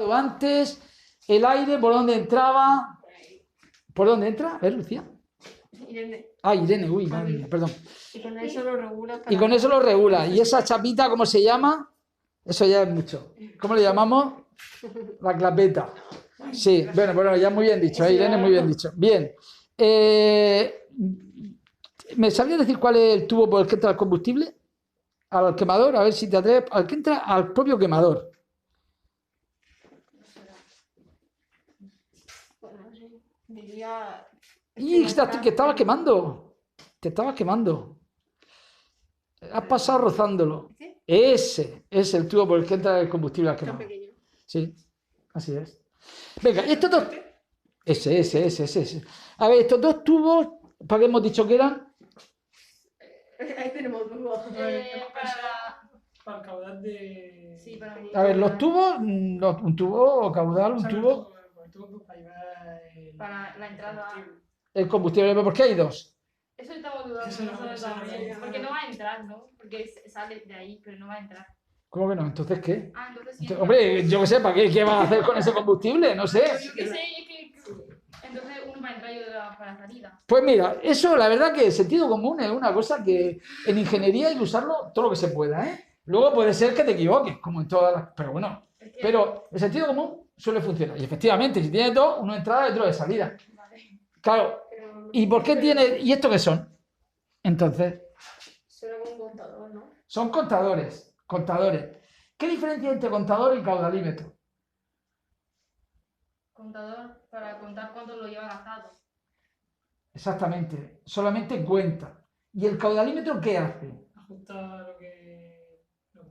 comentado antes. El aire, ¿por dónde entraba? ¿Por dónde entra? A ver, Lucía. Irene. Ah, Irene, uy, madre mía, perdón. Y con eso lo regula. Y con eso lo regula. ¿Y esa chapita cómo se llama? Eso ya es mucho. ¿Cómo le llamamos? La clapeta. Sí, bueno, ya muy bien dicho, Irene, muy bien dicho. Bien. ¿Me sabrías decir cuál es el tubo por el que entra el combustible? Al quemador, a ver si te atreves. Al que entra al propio quemador. Bueno, no sé. Diría. Y que estabas quemando. Te estabas quemando. Has pasado rozándolo. ¿Sí? Ese es el tubo por el que entra el combustible al Tan quemador. pequeño. Sí, así es. Venga, estos dos. Ese. A ver, estos dos tubos, ¿para qué hemos dicho que eran? Ahí tenemos dudas. Para el caudal de... Sí, para mí. A ver, los tubos, un tubo caudal, un tubo, El tubo para llevar Para la entrada. el combustible. ¿Por qué hay dos? Eso estamos dudando Eso no, nosotros eso no, también. eso no. Porque no va a entrar, ¿no? Porque sale de ahí, pero no va a entrar. ¿Cómo que no? ¿Entonces qué? Ah, entonces sí. Hombre, yo qué sé, ¿para qué vas a hacer con ese combustible? No sé. Yo qué sé, es que. Entonces uno va a entrar y otro va para la salida. Pues mira, eso la verdad que el sentido común es una cosa que en ingeniería hay que usarlo todo lo que se pueda, ¿eh? Luego puede ser que te equivoques, como en todas las... Pero bueno, Es que. pero el sentido común suele funcionar. Y efectivamente, si tienes dos, uno de entrada y otro de salida. Vale. Claro, Pero. ¿y por qué tiene... ¿Y esto qué son? Entonces, Será como un contador, ¿no? son contadores. ¿Qué diferencia hay entre contador y caudalímetro? Contador para contar cuánto lo lleva gastado. Exactamente, solamente cuenta. ¿Y el caudalímetro qué hace? Ajusta lo que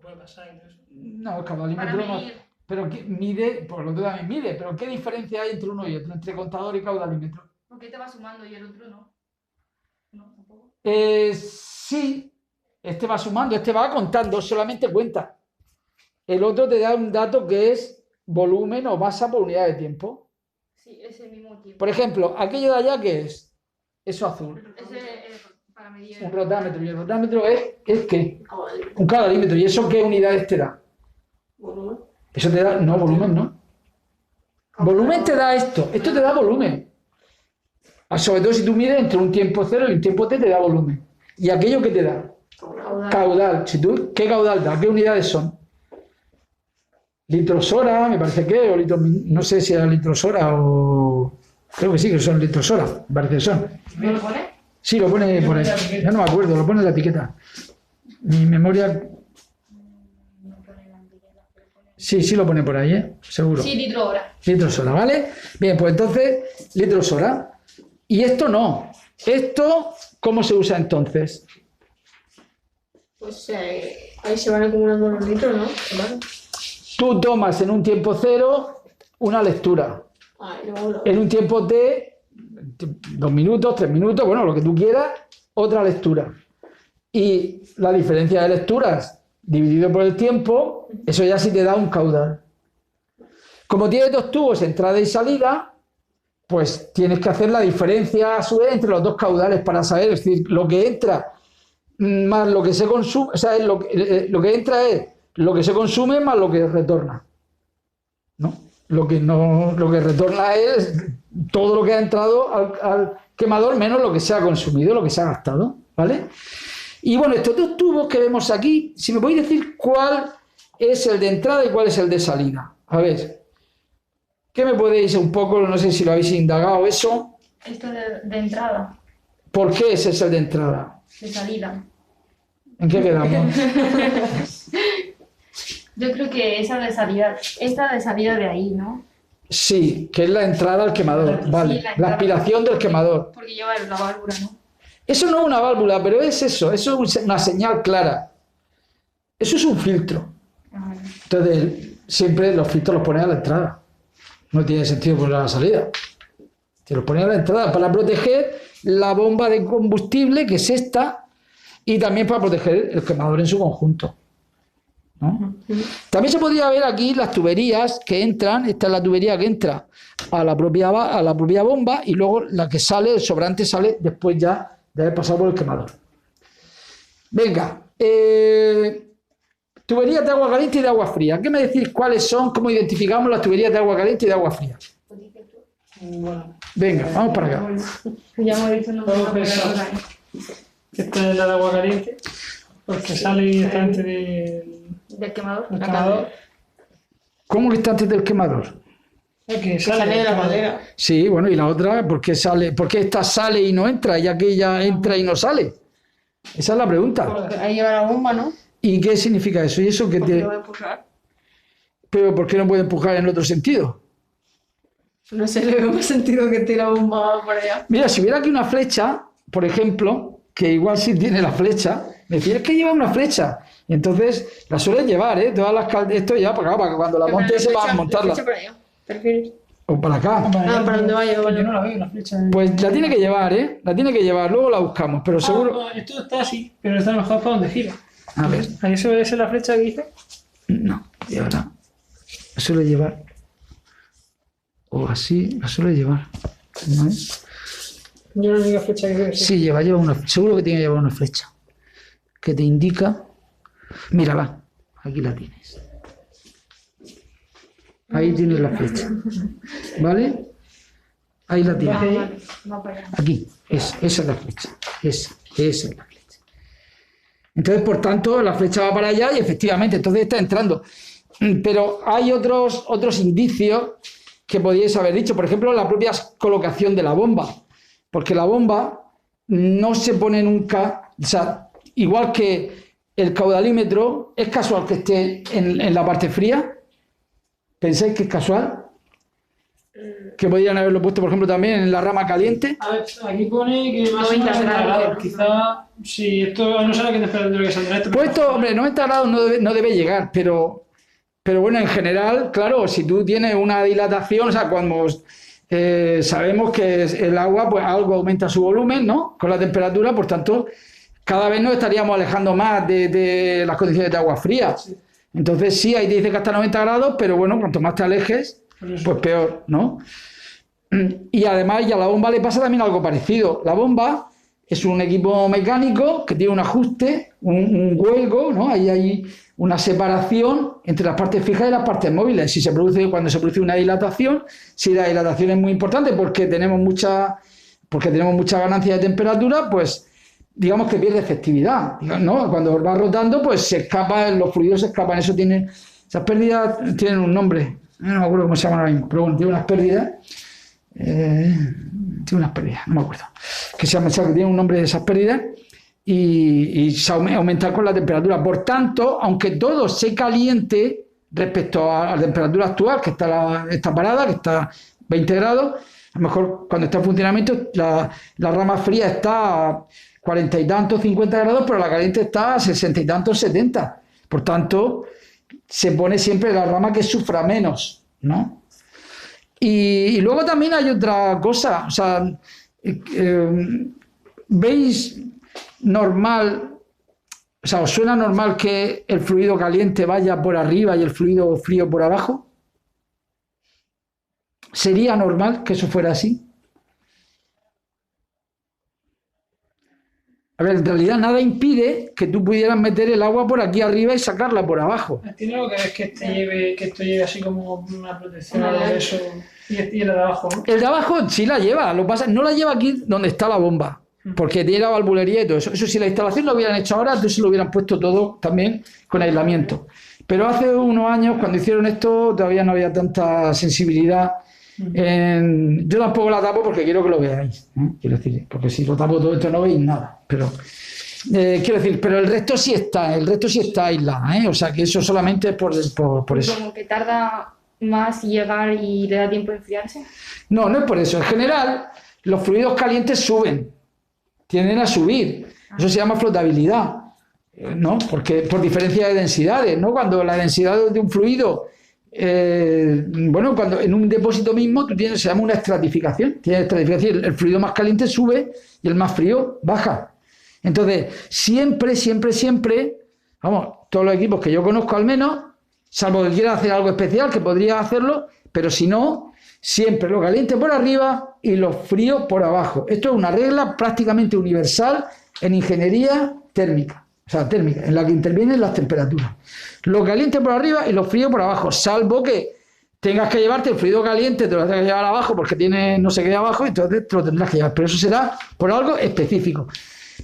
puede pasar y todo eso. No, el Para caudalímetro no... medir. Pero que mide, por lo tanto también mide, pero ¿qué diferencia hay entre uno y otro, entre contador y caudalímetro? Porque te va sumando y el otro no. No, tampoco. Sí, este va sumando, este va contando, solamente cuenta. El otro te da un dato que es volumen o masa por unidad de tiempo. Sí, ese mismo tiempo. Por ejemplo, aquello de allá, ¿qué es? Eso azul. Ese es para medir. Un rotámetro. ¿Y el rotámetro es qué? Un caudalímetro. ¿Y eso qué unidades te da? Volumen. Eso te da... No, volumen no. Volumen te da esto. Esto te da volumen. Sobre todo si tú mides entre un tiempo cero y un tiempo t te da volumen. ¿Y aquello qué te da? Caudal. ¿Qué caudal da? ¿Qué unidades son? Litros hora, me parece que, o litros, no sé si era litros hora o... Creo que sí, que son litros hora, me parece que son. ¿No lo pone? Sí, lo pone por ahí. Ya no me acuerdo, lo pone en la etiqueta. Mi memoria... Sí, lo pone por ahí, seguro. Sí, litro hora. Litros hora, ¿vale? Bien, pues entonces, litros hora. Y esto no. Esto, ¿cómo se usa entonces? Pues ahí se van acumulando los litros, ¿no? Claro. Tú tomas en un tiempo cero una lectura. Ah, y luego En un tiempo t, 2 minutos, 3 minutos, bueno, lo que tú quieras, otra lectura. Y la diferencia de lecturas dividido por el tiempo, eso ya sí te da un caudal. Como tienes dos tubos, entrada y salida, pues tienes que hacer la diferencia a su vez entre los dos caudales para saber, es decir, lo que entra más lo que se consume, o sea, lo que entra es lo que se consume más lo que retorna. ¿No? Lo que retorna es todo lo que ha entrado al quemador menos lo que se ha consumido, lo que se ha gastado, ¿vale? Y bueno, estos dos tubos que vemos aquí, si me podéis decir cuál es el de entrada y cuál es el de salida. A ver, ¿qué me podéis un poco, no sé si lo habéis indagado eso? esto de entrada, ¿Por qué ese es el de entrada? de salida. ¿En qué quedamos? Yo creo que esta de salida de ahí, ¿no? Sí, que es la entrada al quemador, vale. Sí, La entrada. aspiración del quemador. Porque lleva la válvula, ¿no? Eso no es una válvula, pero es eso es una señal clara. Eso es un filtro. Ah, Entonces, siempre los filtros los pones a la entrada. No tiene sentido ponerlos a la salida. Te los pones a la entrada para proteger la bomba de combustible, que es esta, y también para proteger el quemador en su conjunto, ¿no? También se podría ver aquí las tuberías que entran. Esta es la tubería que entra a la propia bomba, y luego la que sale, el sobrante sale después ya de haber pasado por el quemador. Venga, tuberías de agua caliente y de agua fría. ¿Qué me decís cuáles son? ¿Cómo identificamos las tuberías de agua caliente y de agua fría? Bueno, Venga, vamos para acá. Ya hemos dicho no Vamos a pensar. Esta es la de agua caliente, porque sale directamente del quemador. del quemador. ¿Cómo que está antes del quemador? Es que Sale sale de la del quemador. madera. Sí, bueno, y la otra, ¿por qué sale? ¿Por qué esta sale y no entra, ya que ella entra y no sale? Esa es la pregunta. Ahí lleva la bomba, ¿no? ¿Y qué significa eso? ¿Y eso que Porque te... lo va a empujar. Pero ¿por qué no puede empujar en otro sentido? No sé, le veo más sentido que tire la bomba por allá. Mira, si hubiera aquí una flecha, por ejemplo, que igual sí tiene la flecha, me decía, es que lleva una flecha. Y entonces la suelen llevar, ¿eh? Todas las esto ya para acá, para que cuando la monte se va a montarla. La flecha por allá, ¿te refieres? O para acá. Ah, para donde vaya, vale. Yo no la veo, la flecha. Pues la tiene que llevar, ¿eh? La tiene que llevar, luego la buscamos, pero seguro... Ah, esto está así, pero está mejor para donde gira. A ver, Ahí se ve la flecha que dice. no, llevará. La suele llevar. O así, la suele llevar. ¿No es? Yo la única flecha que veo es Sí, lleva una, seguro que tiene que llevar una flecha que te indica. Mírala, aquí la tienes. Ahí tienes la flecha. ¿Vale? Ahí la tienes. Vale, va para allá. Aquí, esa es la flecha. Esa es la flecha. Entonces, por tanto, la flecha va para allá y efectivamente, entonces está entrando. Pero hay otros indicios que podíais haber dicho. Por ejemplo, la propia colocación de la bomba. Porque la bomba no se pone nunca, o sea, igual que el caudalímetro, ¿es casual que esté en la parte fría? ¿Pensáis que es casual? Que podrían haberlo puesto, por ejemplo, también en la rama caliente. A ver, aquí pone que más o 90 menos 90 grados. grados. Quizá, si esto no sabe qué temperatura que saldrá esto. Pues esto, hombre, 90 grados no debe llegar, pero bueno, en general, claro, si tú tienes una dilatación, o sea, cuando sabemos que el agua, pues algo aumenta su volumen, ¿no? Con la temperatura, por tanto, cada vez nos estaríamos alejando más de las condiciones de agua fría. Entonces, sí, ahí te dice que hasta 90 grados, pero bueno, cuanto más te alejes, pues peor, ¿no? Y además, ya a la bomba le pasa también algo parecido. La bomba es un equipo mecánico que tiene un ajuste, un hueco, ¿no? Ahí hay una separación entre las partes fijas y las partes móviles. Cuando se produce una dilatación, si la dilatación es muy importante porque tenemos mucha ganancia de temperatura, pues digamos que pierde efectividad, ¿no? Cuando va rotando, pues se escapan, los fluidos se escapan. Esas pérdidas tienen un nombre, no me acuerdo cómo se llaman ahora mismo, pero bueno, tiene unas pérdidas. No me acuerdo. Que tiene un nombre de esas pérdidas y se aumenta con la temperatura. Por tanto, aunque todo se caliente respecto a la temperatura actual, que está parada, que está a 20 grados, a lo mejor cuando está en funcionamiento, la rama fría está a 40 y tantos, 50 grados, pero la caliente está a 60 y tantos, 70. Por tanto, se pone siempre la rama que sufra menos, ¿no? Y luego también hay otra cosa, o sea, ¿veis normal, o sea, os suena normal que el fluido caliente vaya por arriba y el fluido frío por abajo? ¿Sería normal que eso fuera así? A ver, en realidad nada impide que tú pudieras meter el agua por aquí arriba y sacarla por abajo. Tiene algo que ver que esto lleve así como una protección a de eso y el de abajo, ¿no? El de abajo sí la lleva, lo que pasa no la lleva aquí donde está la bomba, porque tiene la valvulería y todo eso. Eso si la instalación lo hubieran hecho ahora, entonces lo hubieran puesto todo también con aislamiento. Pero hace unos años, cuando hicieron esto, todavía no había tanta sensibilidad. Yo tampoco la tapo porque quiero que lo veáis, ¿eh? Quiero decir, porque si lo tapo todo esto no veis nada. Pero quiero decir, pero el resto sí está aislado, ¿eh? O sea que eso solamente es por eso. Como que tarda más llegar y le da tiempo de enfriarse. No es por eso. En general, los fluidos calientes suben, tienden a subir. Eso se llama flotabilidad, ¿no? Porque por diferencia de densidades, ¿no? Cuando la densidad de un fluido, cuando en un depósito mismo se llama una estratificación. El fluido más caliente sube y el más frío baja. Entonces, siempre, vamos, todos los equipos que yo conozco al menos, salvo que quieran hacer algo especial, que podría hacerlo, pero si no, siempre lo caliente por arriba y lo frío por abajo. Esto es una regla prácticamente universal en ingeniería térmica, o sea, térmica, en la que intervienen las temperaturas. Lo caliente por arriba y lo frío por abajo, salvo que tengas que llevarte el fluido caliente, te lo tengas que llevar abajo porque tiene no sé qué abajo, y entonces te lo tendrás que llevar. Pero eso será por algo específico.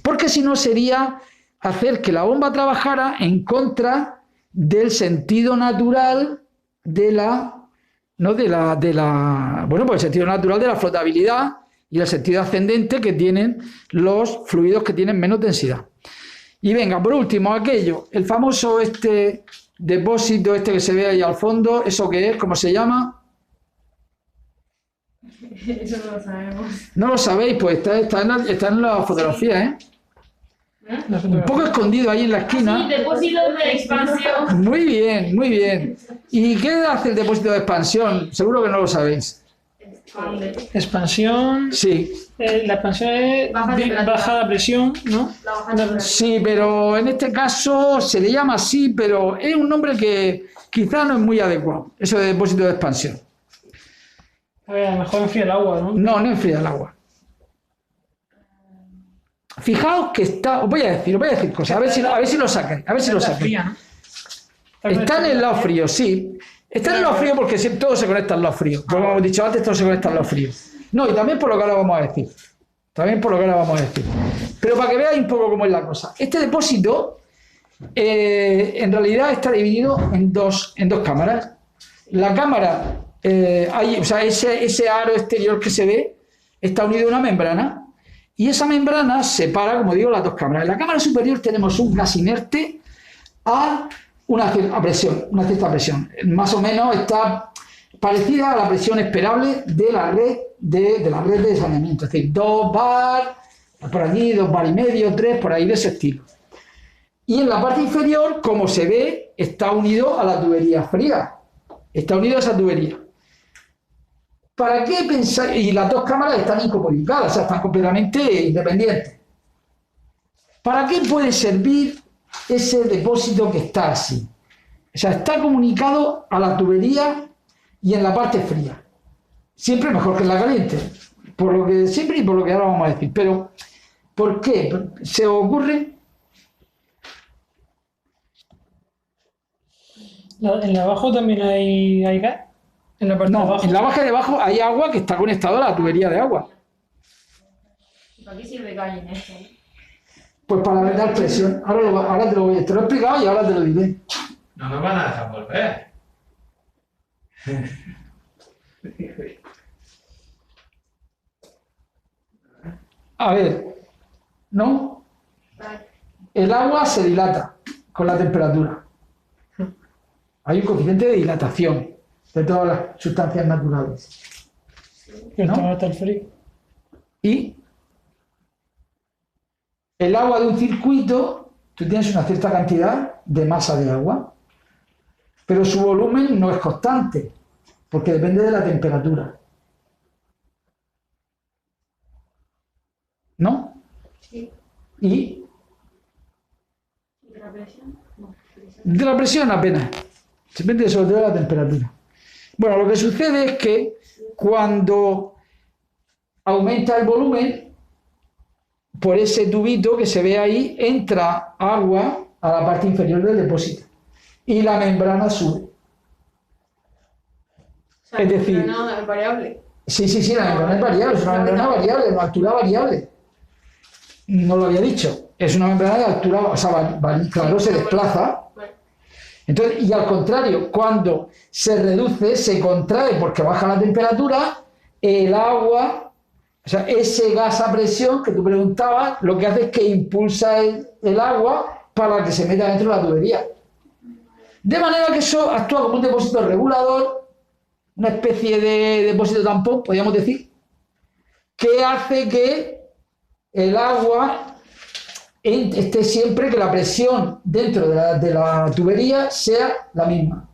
Porque si no sería hacer que la bomba trabajara en contra del sentido natural de la, ¿no? Bueno, pues el sentido natural de la flotabilidad y el sentido ascendente que tienen los fluidos que tienen menos densidad. Y venga, por último, aquello, el famoso depósito que se ve ahí al fondo, ¿eso qué es? ¿Cómo se llama? Eso no lo sabemos. No lo sabéis, pues está en la fotografía, ¿eh? Un poco escondido ahí en la esquina. Sí, depósito de expansión. Muy bien, muy bien. ¿Y qué hace el depósito de expansión? Seguro que no lo sabéis. Expansión. Sí. La expansión es bajada presión, ¿no? Sí, pero en este caso se le llama así, pero es un nombre que quizá no es muy adecuado, eso de depósito de expansión. A ver, a lo mejor enfría el agua, ¿no? No, no enfría el agua. Fijaos que está, os voy a decir cosas, a ver si lo sacáis, Fría, ¿no? Está en el lado frío, sí. Está en el lado frío porque todo se conecta al lado frío. Como hemos dicho antes, todo se conecta al lado frío. No, y también por lo que ahora vamos a decir. Pero para que veáis un poco cómo es la cosa. Este depósito, en realidad, está dividido en dos cámaras. La cámara, ese aro exterior que se ve, está unido a una membrana. Y esa membrana separa, como digo, las dos cámaras. En la cámara superior tenemos un gas inerte a una cierta presión. Más o menos está parecida a la presión esperable de la red de saneamiento. Es decir, 2 bar, por allí, 2 bar y medio, 3, por ahí de ese estilo. Y en la parte inferior, como se ve, está unido a la tubería fría. Está unido a esa tubería. ¿Para qué pensáis? Y las dos cámaras están incomunicadas, o sea, están completamente independientes. ¿Para qué puede servir ese depósito que está así? O sea, está comunicado a la tubería y en la parte fría. Siempre mejor que en la caliente. Por lo que siempre y por lo que ahora vamos a decir. Pero, ¿por qué? ¿Se os ocurre? ¿En la abajo también hay gas? En la parte de abajo. En la parte de abajo hay agua que está conectada a la tubería de agua. ¿Para qué sirve gas en esto? Pues para dar presión. Ahora te lo he explicado y ahora te lo diré. No nos van a dejar volver. A ver, ¿no? El agua se dilata con la temperatura. Hay un coeficiente de dilatación de todas las sustancias naturales. ¿No? Está el frío. Y el agua de un circuito, tú tienes una cierta cantidad de masa de agua, pero su volumen no es constante, porque depende de la temperatura. ¿No? Sí. ¿Y? ¿De la presión? No, De la presión apenas. Depende sobre todo de la temperatura. Bueno, lo que sucede es que cuando aumenta el volumen, por ese tubito que se ve ahí, entra agua a la parte inferior del depósito y la membrana sube. O sea, Es decir, no, es variable. Sí, la membrana es variable, es una membrana variable, de altura variable. No lo había dicho. Es una membrana de altura, o sea, claro, se desplaza. Entonces, y al contrario, cuando se reduce, se contrae porque baja la temperatura, el agua, o sea, ese gas a presión que tú preguntabas, lo que hace es que impulsa el agua para que se meta dentro de la tubería. De manera que eso actúa como un depósito regulador, una especie de depósito tampón, podríamos decir, que hace que el agua esté siempre, que la presión dentro de la tubería sea la misma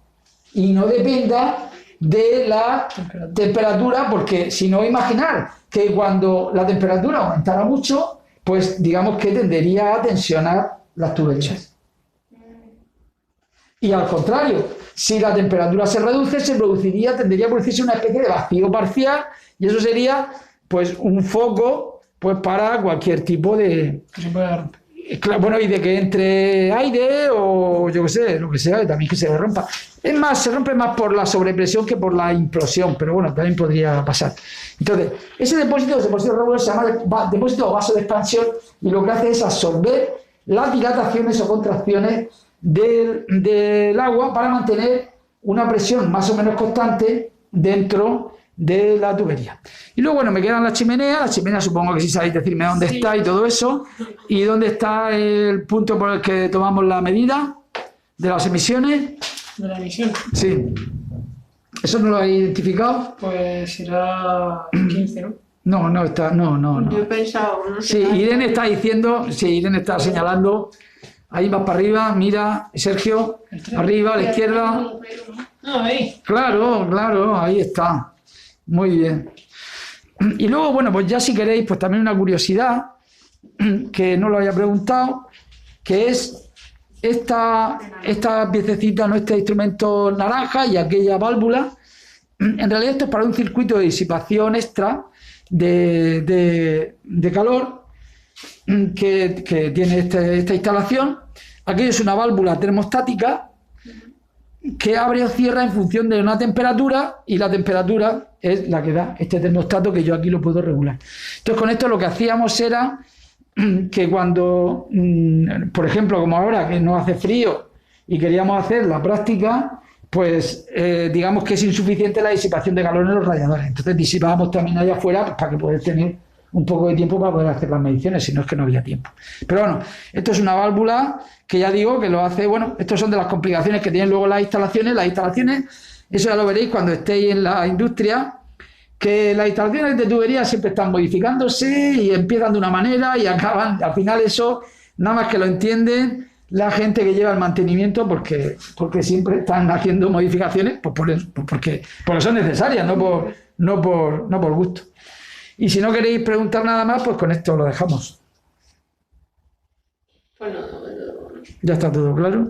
y no dependa de la temperatura, porque si no, imaginar que cuando la temperatura aumentara mucho, pues digamos que tendería a tensionar las tuberías. Y al contrario, si la temperatura se reduce, tendería a producirse una especie de vacío parcial, y eso sería pues un foco pues para cualquier tipo de... Claro, bueno, y de que entre aire o yo qué sé, lo que sea, también que se rompa. Es más, se rompe más por la sobrepresión que por la implosión, pero bueno, también podría pasar. Entonces, ese depósito regular se llama depósito o vaso de expansión y lo que hace es absorber las dilataciones o contracciones del agua para mantener una presión más o menos constante dentro de la tubería. Y luego, bueno, me quedan las chimeneas. La chimenea supongo que sí sabéis decirme dónde está y todo eso. Y dónde está el punto por el que tomamos la medida de las emisiones. De la emisión. Sí. ¿Eso no lo habéis identificado? Pues será 15, ¿no? No está, no. Yo he pensado, no sé. Sí, Irene está diciendo, sí, Irene está señalando. Ahí más para arriba, mira, Sergio, arriba, a la izquierda. No, ahí. Claro, ahí está. Muy bien. Y luego, bueno, pues ya si queréis, pues también una curiosidad, que no lo había preguntado, que es esta piececita, ¿no? Este instrumento naranja y aquella válvula. En realidad esto es para un circuito de disipación extra de calor que tiene esta instalación. Aquello es una válvula termostática que abre o cierra en función de una temperatura y la temperatura es la que da este termostato que yo aquí lo puedo regular. Entonces con esto lo que hacíamos era que cuando, por ejemplo, como ahora que no hace frío y queríamos hacer la práctica, pues digamos que es insuficiente la disipación de calor en los radiadores. Entonces disipábamos también allá afuera pues, para que poder tener un poco de tiempo para poder hacer las mediciones, si no es que no había tiempo. Pero bueno, esto es una válvula que ya digo que lo hace, bueno, estos son de las complicaciones que tienen luego las instalaciones. Las instalaciones, eso ya lo veréis cuando estéis en la industria, que las instalaciones de tubería siempre están modificándose y empiezan de una manera y acaban, al final eso, nada más que lo entienden la gente que lleva el mantenimiento porque siempre están haciendo modificaciones porque son necesarias, no por gusto. Y si no queréis preguntar nada más, pues con esto lo dejamos. Bueno, ¿Ya está todo claro?